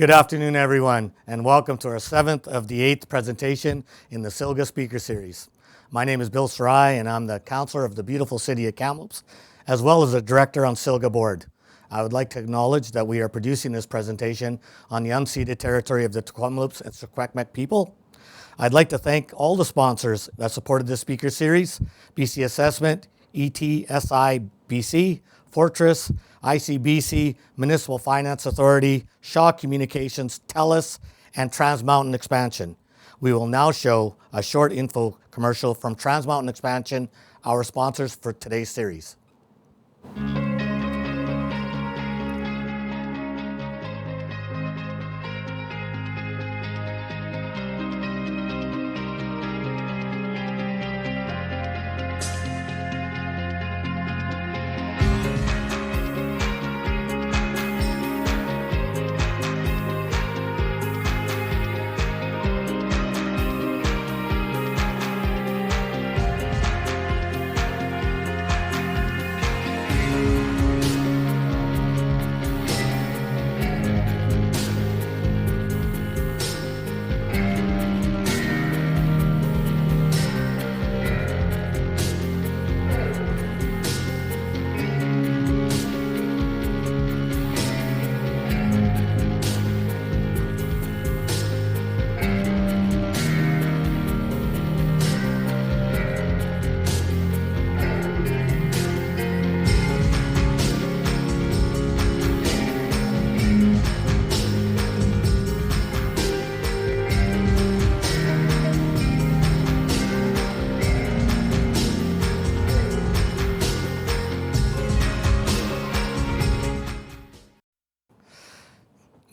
Good afternoon, everyone, and welcome to our seventh of the eighth presentation in the SILGA Speaker Series. My name is Bill Sarai, and I'm the Councillor of the beautiful city of Kamloops, as well as a Director on SILGA Board. I would like to acknowledge that we are producing this presentation on the unceded territory of the Kamloops and Secwepemc people. I'd like to thank all the sponsors that supported this speaker series: BC Assessment, ETSI BC, Fortress, ICBC, Municipal Finance Authority, Shaw Communications, TELUS, and Trans Mountain Expansion. We will now show a short info commercial from Trans Mountain Expansion, our sponsors for today's series.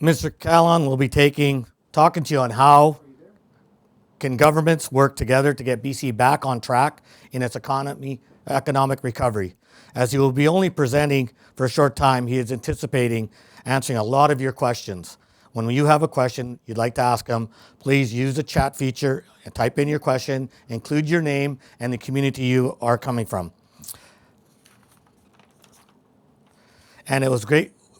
Mr. Kahlon will be talking to you on how can governments work together to get BC back on track in its economic recovery. As he will be only presenting for a short time, he is anticipating answering a lot of your questions. When you have a question you'd like to ask him, please use the chat feature and type in your question, include your name and the community you are coming from. And it was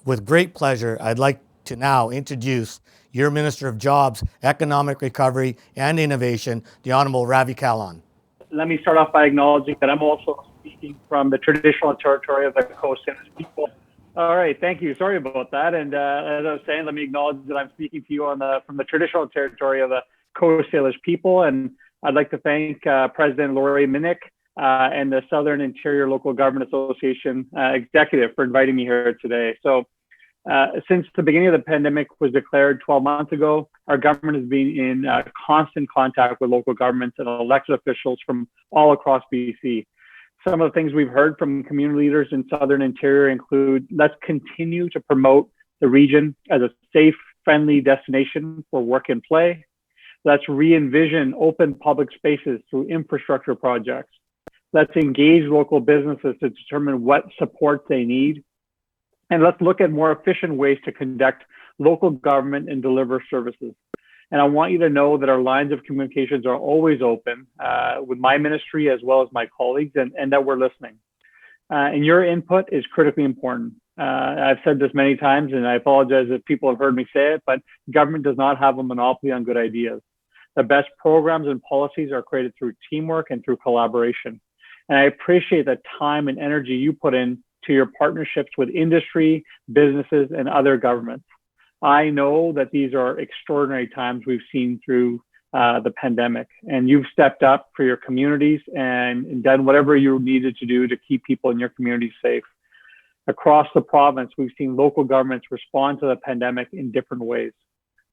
with great pleasure, I'd like to now introduce your Minister of Jobs, Economic Recovery and Innovation, the Honourable Ravi Kahlon. Let me start off by acknowledging that I'm also speaking from the traditional territory of the Coast Salish people. All right, thank you. Sorry about that. And as I was saying, let me acknowledge that I'm speaking to you from the traditional territory of the Coast Salish people. And I'd like to thank President Lori Minnick and the Southern Interior Local Government Association executive for inviting me here today. So since the beginning of the pandemic was declared 12 months ago, our government has been in constant contact with local governments and elected officials from all across BC. Some of the things we've heard from community leaders in Southern Interior include: let's continue to promote the region as a safe, friendly destination for work and play. Let's re-envision open public spaces through infrastructure projects. Let's engage local businesses to determine what support they need. And let's look at more efficient ways to conduct local government and deliver services. And I want you to know that our lines of communications are always open with my ministry as well as my colleagues, and that we're listening. And your input is critically important. I've said this many times, and I apologize if people have heard me say it, but government does not have a monopoly on good ideas. The best programs and policies are created through teamwork and through collaboration. And I appreciate the time and energy you put in to your partnerships with industry, businesses, and other governments. I know that these are extraordinary times we've seen through the pandemic, and you've stepped up for your communities and done whatever you needed to do to keep people in your community safe. Across the province, we've seen local governments respond to the pandemic in different ways.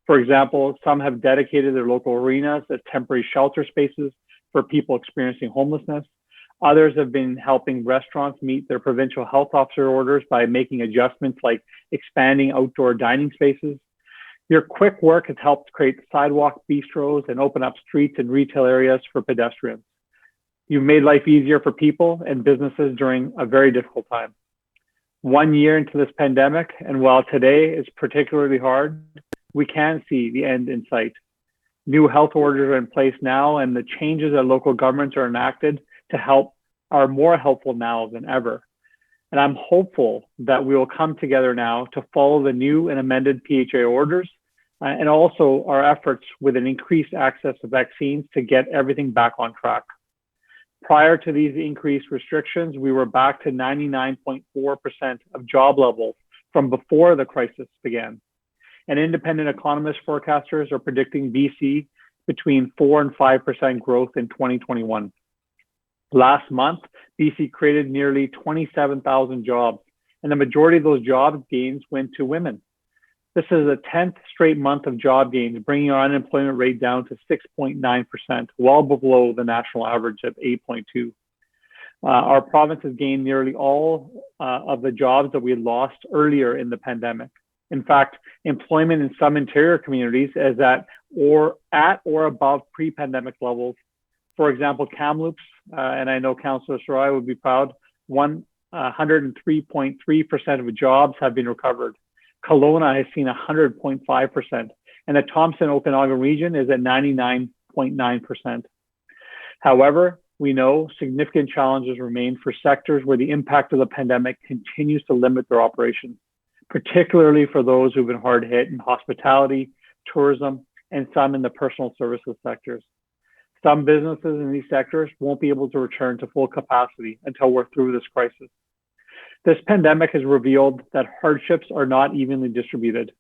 For example, some have dedicated their local arenas as temporary shelter spaces for people experiencing homelessness. Others have been helping restaurants meet their provincial health officer orders by making adjustments like expanding outdoor dining spaces. Your quick work has helped create sidewalk bistros and open up streets and retail areas for pedestrians. You've made life easier for people and businesses during a very difficult time. 1 year into this pandemic, and while today is particularly hard, we can see the end in sight. New health orders are in place now, and the changes that local governments are enacted to help are more helpful now than ever. And I'm hopeful that we will come together now to follow the new and amended PHA orders and also our efforts with an increased access to vaccines to get everything back on track. Prior to these increased restrictions, we were back to 99.4% of job levels from before the crisis began. And independent economist forecasters are predicting BC between 4 and 5% growth in 2021. Last month, BC created nearly 27,000 jobs, and the majority of those job gains went to women. This is the 10th straight month of job gains, bringing our unemployment rate down to 6.9%, well below the national average of 8.2%. Our province has gained nearly all of the jobs that we had lost earlier in the pandemic. In fact, employment in some interior communities is at or above pre-pandemic levels. For example, Kamloops, and I know Councillor Sarai would be proud, 103.3% of jobs have been recovered. Kelowna has seen 100.5%, and the Thompson Okanagan region is at 99.9%. However, we know significant challenges remain for sectors where the impact of the pandemic continues to limit their operations, particularly for those who've been hard hit in hospitality, tourism, and some in the personal services sectors. Some businesses in these sectors won't be able to return to full capacity until we're through this crisis. This pandemic has revealed that hardships are not evenly distributed.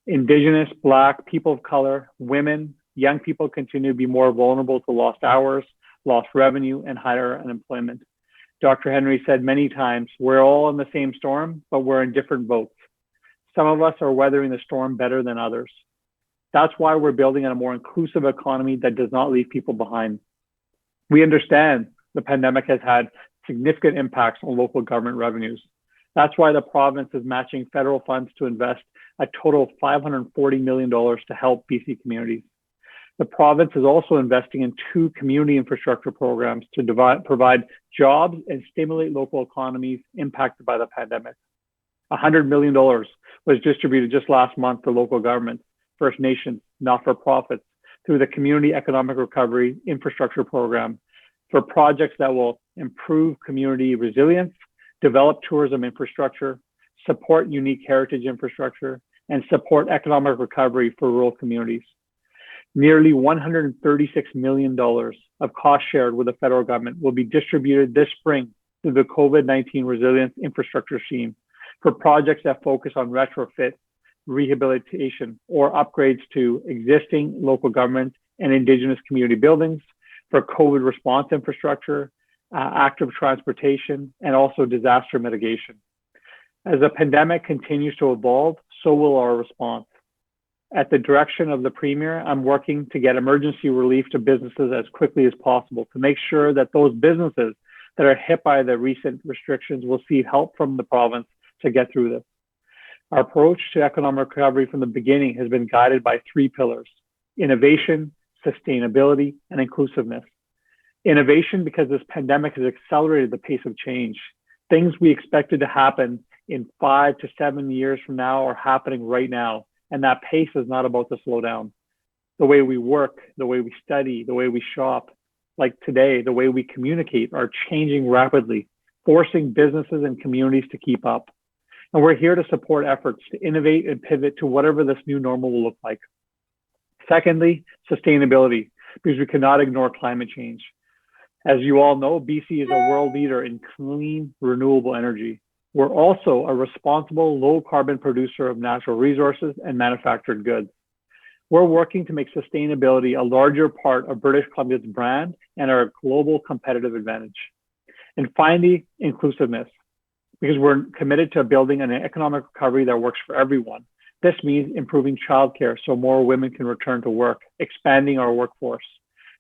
Indigenous, Black, people of color, women, young people continue to be more vulnerable to lost hours, lost revenue, and higher unemployment. Dr. Henry said many times, we're all in the same storm, but we're in different boats. Some of us are weathering the storm better than others. That's why we're building a more inclusive economy that does not leave people behind. We understand the pandemic has had significant impacts on local government revenues. That's why the province is matching federal funds to invest a total of $540 million to help BC communities. The province is also investing in 2 community infrastructure programs to provide jobs and stimulate local economies impacted by the pandemic. $100 million was distributed just last month to local governments, First Nations, not-for-profits, through the Community Economic Recovery Infrastructure Program for projects that will improve community resilience, develop tourism infrastructure, support unique heritage infrastructure, and support economic recovery for rural communities. Nearly $136 million of cost shared with the federal government will be distributed this spring through the COVID-19 Resilience Infrastructure Scheme for projects that focus on retrofit, rehabilitation, or upgrades to existing local government and Indigenous community buildings, for COVID response infrastructure, active transportation, and also disaster mitigation. As the pandemic continues to evolve, so will our response. At the direction of the Premier, I'm working to get emergency relief to businesses as quickly as possible to make sure that those businesses that are hit by the recent restrictions will see help from the province to get through this. Our approach to economic recovery from the beginning has been guided by 3 pillars: innovation, sustainability, and inclusiveness. Innovation, because this pandemic has accelerated the pace of change. Things we expected to happen in 5 to 7 years from now are happening right now, and that pace is not about to slow down. The way we work, the way we study, the way we shop, like today, the way we communicate are changing rapidly, forcing businesses and communities to keep up. And we're here to support efforts to innovate and pivot to whatever this new normal will look like. Secondly, sustainability, because we cannot ignore climate change. As you all know, BC is a world leader in clean, renewable energy. We're also a responsible, low-carbon producer of natural resources and manufactured goods. We're working to make sustainability a larger part of British Columbia's brand and our global competitive advantage. And finally, inclusiveness, because we're committed to building an economic recovery that works for everyone. This means improving childcare so more women can return to work, expanding our workforce.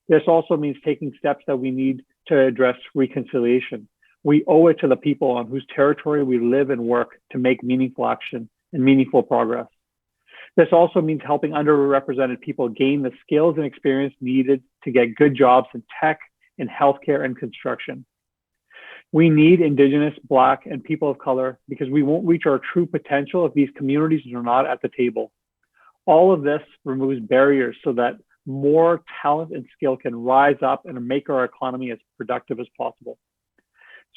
This also means taking steps that we need to address reconciliation. We owe it to the people on whose territory we live and work to make meaningful action and meaningful progress. This also means helping underrepresented people gain the skills and experience needed to get good jobs in tech, in healthcare, and construction. We need Indigenous, Black, and people of color because we won't reach our true potential if these communities are not at the table. All of this removes barriers so that more talent and skill can rise up and make our economy as productive as possible.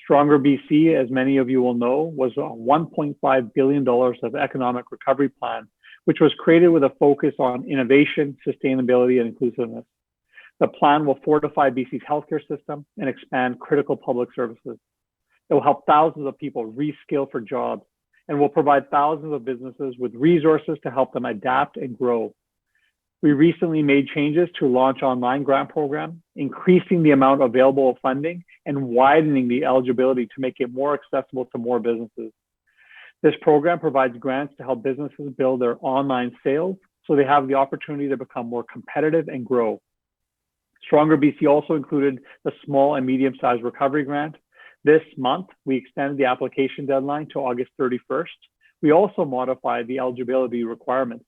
Stronger BC, as many of you will know, was a $1.5 billion of economic recovery plan, which was created with a focus on innovation, sustainability, and inclusiveness. The plan will fortify BC's healthcare system and expand critical public services. It will help thousands of people reskill for jobs and will provide thousands of businesses with resources to help them adapt and grow. We recently made changes to launch online grant program, increasing the amount available of funding and widening the eligibility to make it more accessible to more businesses. This program provides grants to help businesses build their online sales so they have the opportunity to become more competitive and grow. Stronger BC also included the small and medium-sized recovery grant. This month, we extended the application deadline to August 31st. We also modified the eligibility requirements.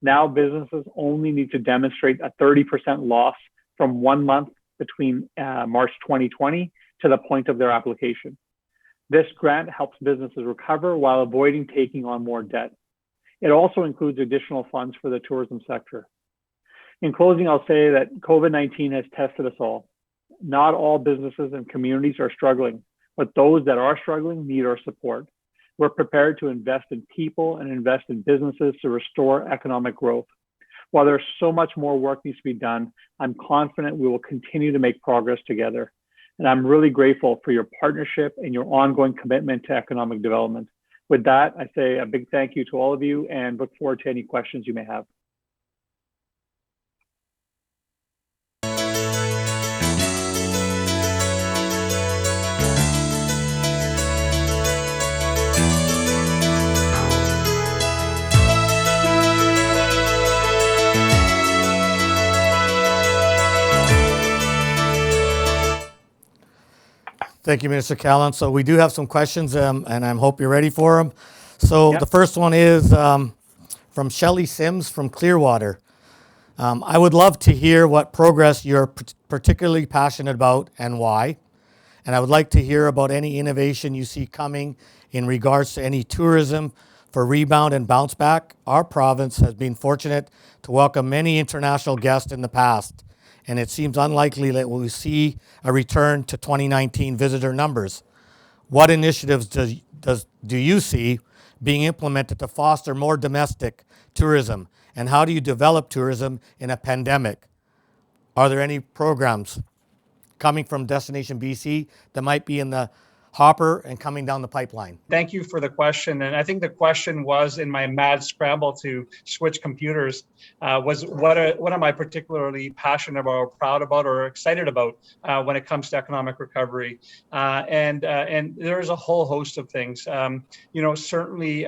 Now businesses only need to demonstrate a 30% loss from 1 month between March 2020 to the point of their application. This grant helps businesses recover while avoiding taking on more debt. It also includes additional funds for the tourism sector. In closing, I'll say that COVID-19 has tested us all. Not all businesses and communities are struggling, but those that are struggling need our support. We're prepared to invest in people and invest in businesses to restore economic growth. While there's so much more work needs to be done, I'm confident we will continue to make progress together. And I'm really grateful for your partnership and your ongoing commitment to economic development. With that, I say a big thank you to all of you and look forward to any questions you may have. Thank you, Minister Kahlon. So we do have some questions, and I hope you're ready for them. So The first one is from Shelley Sims from Clearwater. I would love to hear what progress you're particularly passionate about and why. And I would like to hear about any innovation you see coming in regards to any tourism for rebound and bounce back. Our province has been fortunate to welcome many international guests in the past, and it seems unlikely that we'll see a return to 2019 visitor numbers. What initiatives do you see being implemented to foster more domestic tourism, and how do you develop tourism in a pandemic? Are there any programs coming from Destination BC that might be in the hopper and coming down the pipeline? Thank you for the question. And I think the question was, in my mad scramble to switch computers, was what am I particularly passionate about, proud about, or excited about when it comes to economic recovery? And there's a whole host of things. Certainly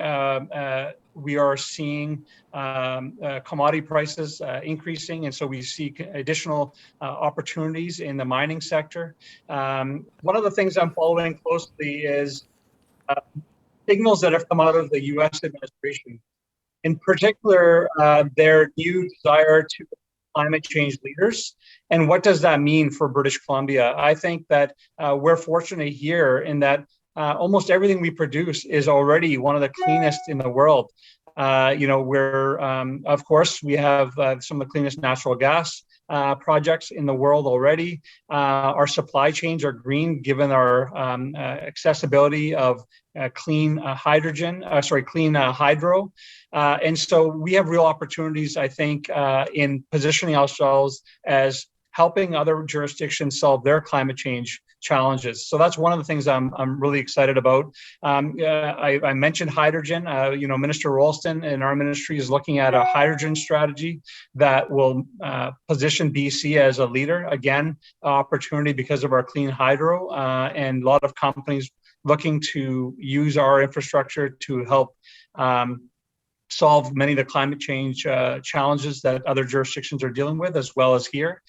we are seeing commodity prices increasing, and so we see additional opportunities in the mining sector. One of the things I'm following closely is signals that have come out of the U.S. administration, in particular their new desire to climate change leaders. And what does that mean for British Columbia? I think that we're fortunate here in that almost everything we produce is already one of the cleanest in the world. Of course, we have some of the cleanest natural gas projects in the world already. Our supply chains are green, given our accessibility of clean hydro. And so we have real opportunities, I think, in positioning ourselves as helping other jurisdictions solve their climate change challenges. So that's one of the things I'm really excited about. I mentioned hydrogen. Minister Rolston in our ministry is looking at a hydrogen strategy that will position BC as a leader. Again, opportunity because of our clean hydro, and a lot of companies looking to use our infrastructure to help solve many of the climate change challenges that other jurisdictions are dealing with, as well as here.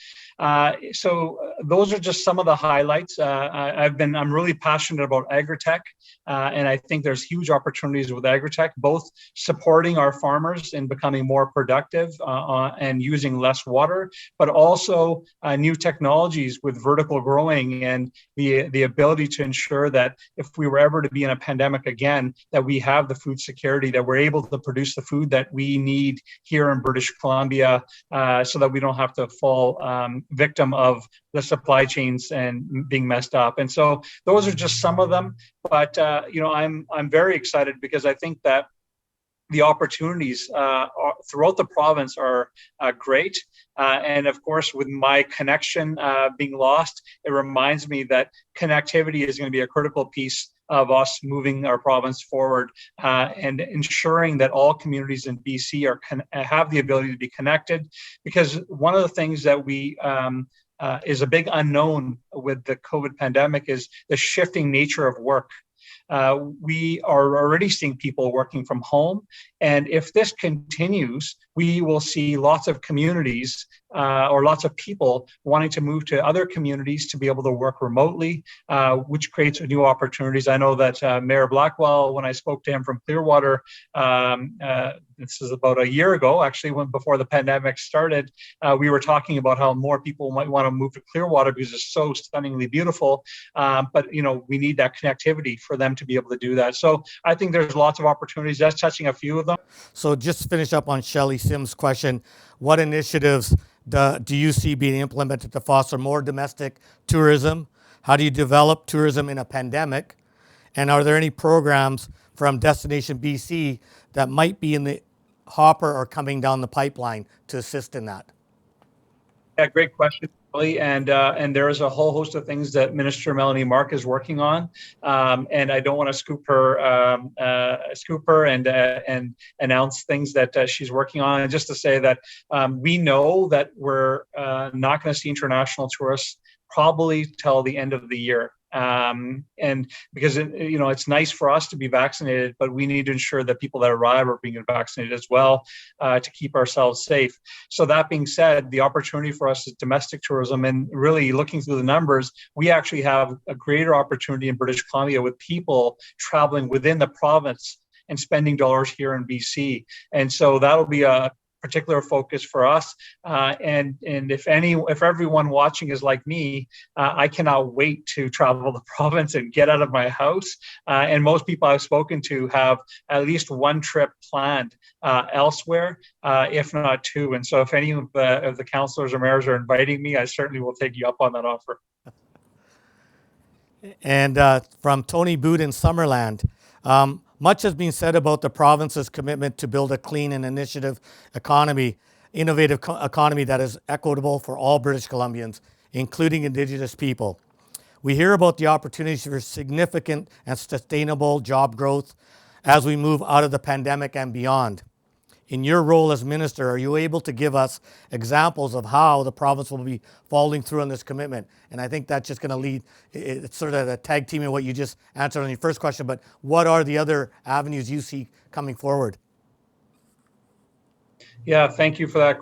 So those are just some of the highlights. I'm really passionate about agritech, and I think there's huge opportunities with agritech, both supporting our farmers in becoming more productive and using less water, but also new technologies with vertical growing and the ability to ensure that if we were ever to be in a pandemic again, that we have the food security, that we're able to produce the food that we need here in British Columbia, so that we don't have to fall victim of the supply chains and being messed up. And so those are just some of them. But I'm very excited because I think that the opportunities throughout the province are great. And of course, with my connection being lost, it reminds me that connectivity is going to be a critical piece of us moving our province forward and ensuring that all communities in BC have the ability to be connected. Because one of the things that we is a big unknown with the COVID pandemic is the shifting nature of work. We are already seeing people working from home. And if this continues, we will see lots of communities or lots of people wanting to move to other communities to be able to work remotely, which creates new opportunities. I know that Mayor Blackwell, when I spoke to him from Clearwater, this is about a year ago, actually, before the pandemic started, we were talking about how more people might want to move to Clearwater because it's so stunningly beautiful. But we need that connectivity for them to be able to do that. So I think there's lots of opportunities. That's touching a few of them. So just to finish up on Shelley Sims' question, what initiatives do you see being implemented to foster more domestic tourism? How do you develop tourism in a pandemic? And are there any programs from Destination BC that might be in the hopper or coming down the pipeline to assist in that? Yeah, great question, Billy. And there is a whole host of things that Minister Melanie Mark is working on. And I don't want to scoop her and announce things that she's working on. And just to say that we know that we're not going to see international tourists probably till the end of the year. And because it's nice for us to be vaccinated, but we need to ensure that people that arrive are being vaccinated as well to keep ourselves safe. So that being said, the opportunity for us is domestic tourism, and really looking through the numbers, we actually have a greater opportunity in British Columbia with people traveling within the province and spending dollars here in BC. And so that'll be a particular focus for us. And if everyone watching is like me, I cannot wait to travel the province and get out of my house. And most people I've spoken to have at least one trip planned elsewhere, if not two. And so if any of the councillors or mayors are inviting me, I certainly will take you up on that offer. And from Tony Boot in Summerland, much has been said about the province's commitment to build a clean and innovative economy that is equitable for all British Columbians, including Indigenous people. We hear about the opportunities for significant and sustainable job growth as we move out of the pandemic and beyond. In your role as minister, are you able to give us examples of how the province will be following through on this commitment? And I think that's just going to lead, it's sort of a tag team in what you just answered on your first question, but what are the other avenues you see coming forward? Yeah, thank you for that.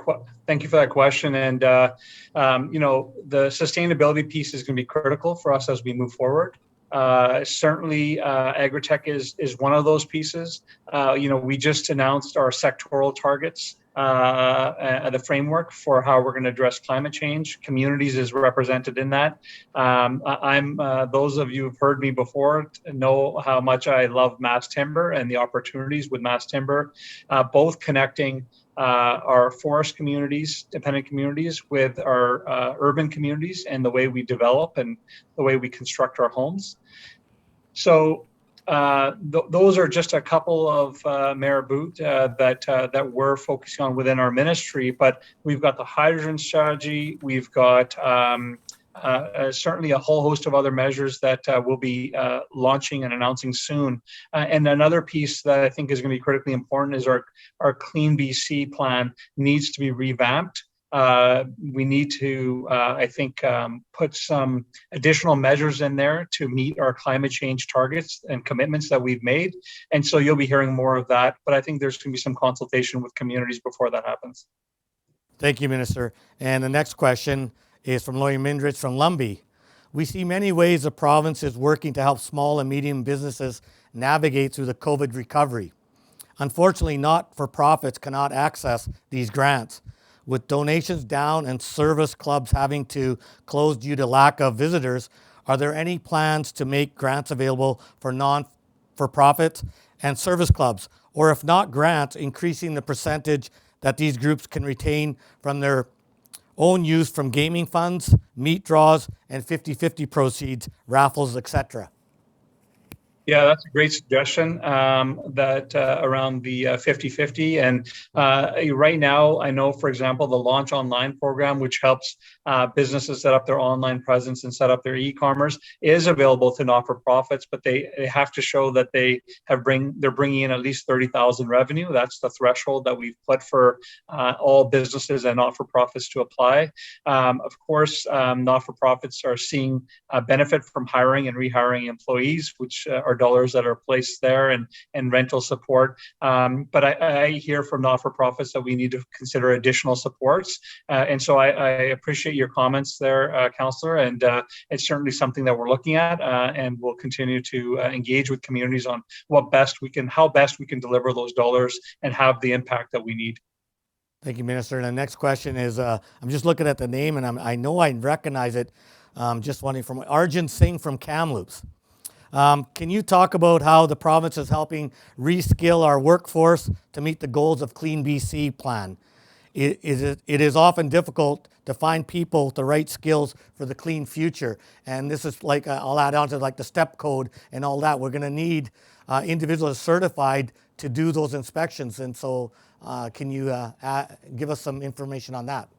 Thank you for that question. And the sustainability piece is going to be critical for us as we move forward. Certainly, agritech is one of those pieces. We just announced our sectoral targets, the framework for how we're going to address climate change. Communities is represented in that. Those of you who've heard me before know how much I love mass timber and the opportunities with mass timber, both connecting our forest communities, dependent communities, with our urban communities and the way we develop and the way we construct our homes. So those are just a couple of Mayor Boot that we're focusing on within our ministry. But we've got the hydrogen strategy. We've got certainly a whole host of other measures that we'll be launching and announcing soon. And another piece that I think is going to be critically important is our Clean BC plan needs to be revamped. We need to, put some additional measures in there to meet our climate change targets and commitments that we've made. And so you'll be hearing more of that. But I think there's going to be some consultation with communities before that happens. Thank you, Minister. And the next question is from Lawyer Mindrich from Lumbee. We see many ways the province is working to help small and medium businesses navigate through the COVID recovery. Unfortunately, not-for-profits cannot access these grants. With donations down and service clubs having to close due to lack of visitors, are there any plans to make grants available for non-for-profits and service clubs? Or if not grants, increasing the percentage that these groups can retain from their own use from gaming funds, meat draws, and 50-50 proceeds, raffles, etc.? Yeah, that's a great suggestion, that around the 50-50. And right now, I know, for example, the Launch Online program, which helps businesses set up their online presence and set up their e-commerce, is available to not-for-profits, but they have to show that they're bringing in at least 30,000 revenue. That's the threshold that we've put for all businesses and not-for-profits to apply. Of course, not-for-profits are seeing benefit from hiring and rehiring employees, which are dollars that are placed there, and rental support. But I hear from not-for-profits that we need to consider additional supports. And so I appreciate your comments there, Councillor, and it's certainly something that we're looking at, and we'll continue to engage with communities on how best we can deliver those dollars and have the impact that we need. Thank you, Minister. And the next question is, I'm just looking at the name, and I know I recognize it. Just wondering, from Arjun Singh from Kamloops. Can you talk about how the province is helping reskill our workforce to meet the goals of Clean BC plan? It is often difficult to find people with the right skills for the clean future. And this is like, I'll add on to like the step code and all that. We're going to need individuals certified to do those inspections. And so can you give us some information on that?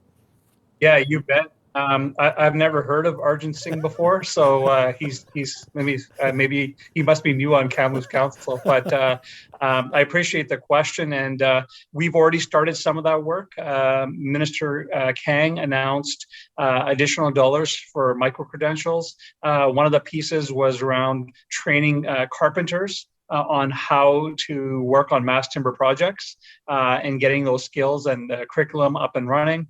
Yeah, you bet. I've never heard of Arjun Singh before, so he's maybe he must be new on Kamloops Council. But I appreciate the question, and we've already started some of that work. Minister Kang announced additional dollars for micro credentials. One of the pieces was around training carpenters on how to work on mass timber projects and getting those skills and curriculum up and running.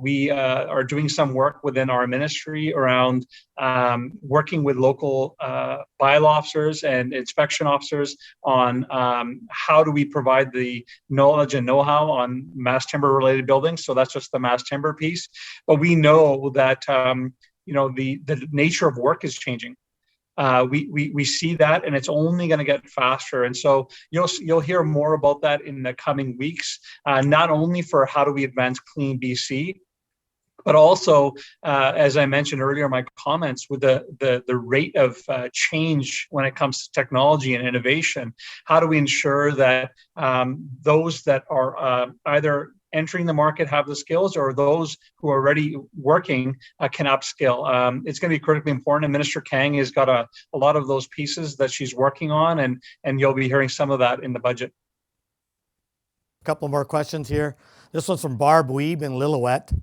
We are doing some work within our ministry around working with local bylaw officers and inspection officers on how do we provide the knowledge and know-how on mass timber related buildings. So that's just the mass timber piece. But we know that the nature of work is changing. We see that, and it's only going to get faster. And so you'll hear more about that in the coming weeks, not only for how do we advance Clean BC, but also, as I mentioned earlier in my comments, with the rate of change when it comes to technology and innovation, how do we ensure that those that are either entering the market have the skills, or those who are already working can upskill. It's going to be critically important, and Minister Kang has got a lot of those pieces that she's working on, and you'll be hearing some of that in the budget. A couple more questions here. This one's from Barb Weeb in Lillooet.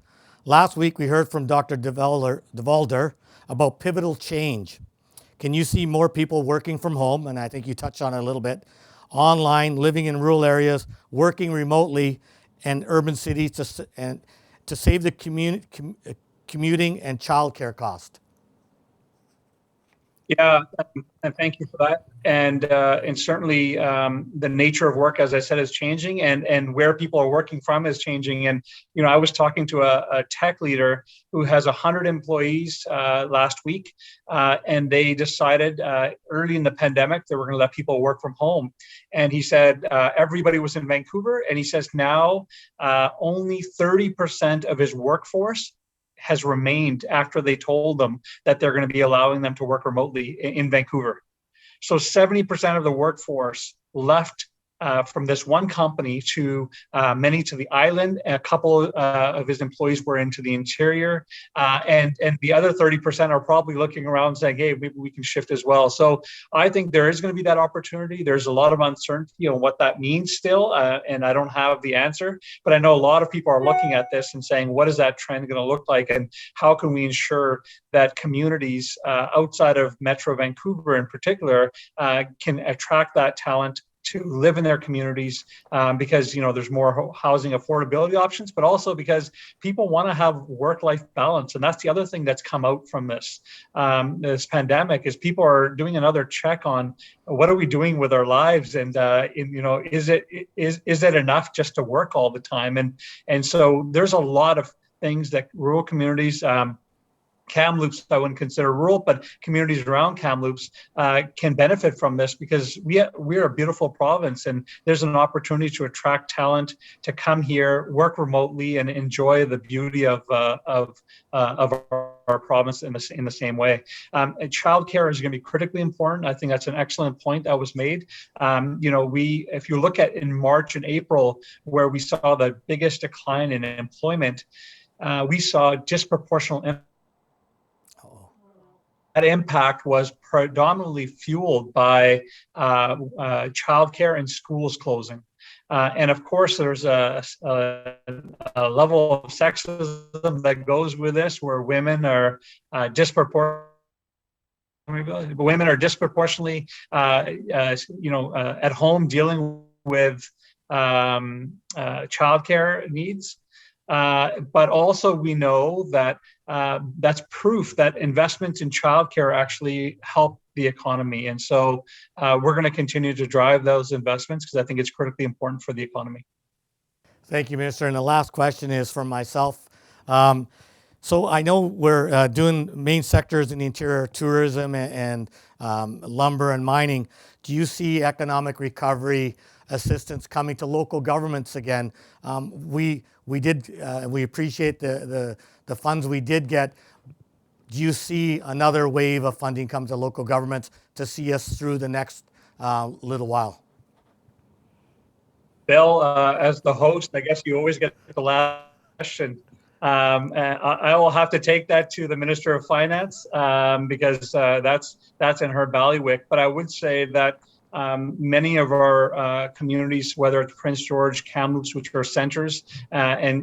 Last week we heard from Dr. DeValder about pivotal change. Can you see more people working from home? And I think you touched on it a little bit. Online, living in rural areas, working remotely, and urban cities to save the commuting and childcare cost. Yeah, and thank you for that. And certainly the nature of work, as I said, is changing, and where people are working from is changing. And I was talking to a tech leader who has 100 employees last week, and they decided early in the pandemic they were going to let people work from home. And he said everybody was in Vancouver, and he says now only 30% of his workforce has remained after they told them that they're going to be allowing them to work remotely in Vancouver. So 70% of the workforce left from this one company to many to the island. A couple of his employees were into the interior, and the other 30% are probably looking around saying, hey, maybe we can shift as well. So I think there is going to be that opportunity. There's a lot of uncertainty on what that means still, and I don't have the answer, but I know a lot of people are looking at this and saying, what is that trend going to look like, and how can we ensure that communities outside of Metro Vancouver in particular can attract that talent to live in their communities, because there's more housing affordability options, but also because people want to have work-life balance. And that's the other thing that's come out from this pandemic, is people are doing another check on what are we doing with our lives, and is it enough just to work all the time? And so there's a lot of things that rural communities, Kamloops, I wouldn't consider rural, but communities around Kamloops can benefit from this, because we're a beautiful province, and there's an opportunity to attract talent to come here, work remotely, and enjoy the beauty of our our province in the same way. And childcare is going to be critically important. I think that's an excellent point that was made. If you look at in March and April, where we saw the biggest decline in employment, we saw disproportional. That impact was predominantly fueled by childcare and schools closing. And of course, there's a level of sexism that goes with this, where women are disproportionately at home dealing with childcare needs. But also we know that that's proof that investments in childcare actually help the economy. And so we're going to continue to drive those investments because I think it's critically important for the economy. Thank you, Minister. And the last question is from myself. So I know we're doing main sectors in the interior, tourism and lumber and mining. Do you see economic recovery assistance coming to local governments again? We appreciate the funds we did get. Do you see another wave of funding come to local governments to see us through the next little while? Bill, as the host, I guess you always get the last question. And I will have to take that to the Minister of Finance because that's in her bailiwick. But I would say that many of our communities, whether it's Prince George, Kamloops, which are centers, and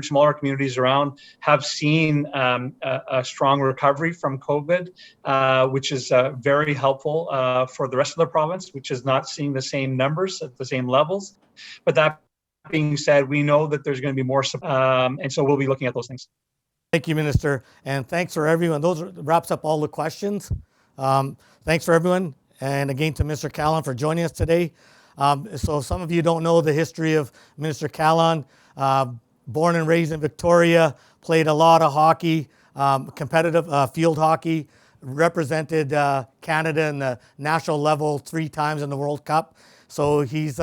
smaller communities around, have seen a strong recovery from COVID, which is very helpful for the rest of the province, which is not seeing the same numbers at the same levels. But that being said, we know that there's going to be more, and so we'll be looking at those things. Thank you, Minister, and thanks for everyone. Those wraps up all the questions. Thanks for everyone. And again, to Mr. Kahlon for joining us today. So some of you don't know the history of Minister Kahlon. Born and raised in Victoria, played a lot of hockey, competitive field hockey, represented Canada in the national level 3 times in the World Cup. So he's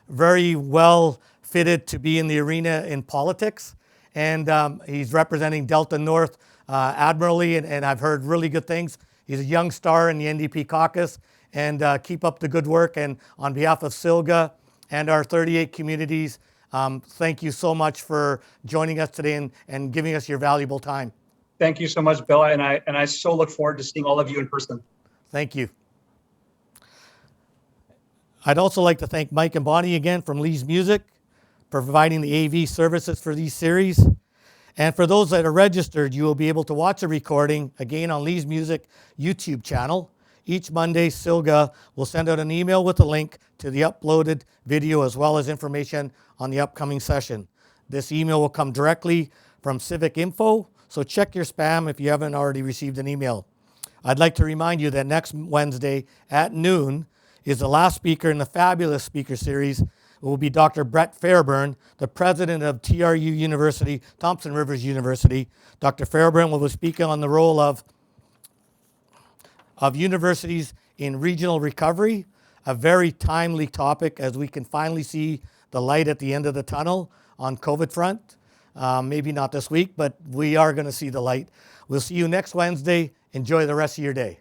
very well fitted to be in the arena in politics. And he's representing Delta North admirably, and I've heard really good things. He's a young star in the NDP caucus. And keep up the good work. And on behalf of SILGA and our 38 communities, thank you so much for joining us today and giving us your valuable time. Thank you so much, Bill. And I so look forward to seeing all of you in person. Thank you. I'd also like to thank Mike and Bonnie again from Lee's Music for providing the AV services for these series. And for those that are registered, you will be able to watch a recording again on Lee's Music YouTube channel. Each Monday, SILGA will send out an email with a link to the uploaded video as well as information on the upcoming session. This email will come directly from Civic Info, so check your spam if you haven't already received an email. I'd like to remind you that next Wednesday at noon is the last speaker in the fabulous speaker series. It will be Dr. Brett Fairburn, the president of TRU University, Thompson Rivers University. Dr. Fairburn will be speaking on the role of universities in regional recovery, a very timely topic as we can finally see the light at the end of the tunnel on COVID front. Maybe not this week, but we are going to see the light. We'll see you next Wednesday. Enjoy the rest of your day.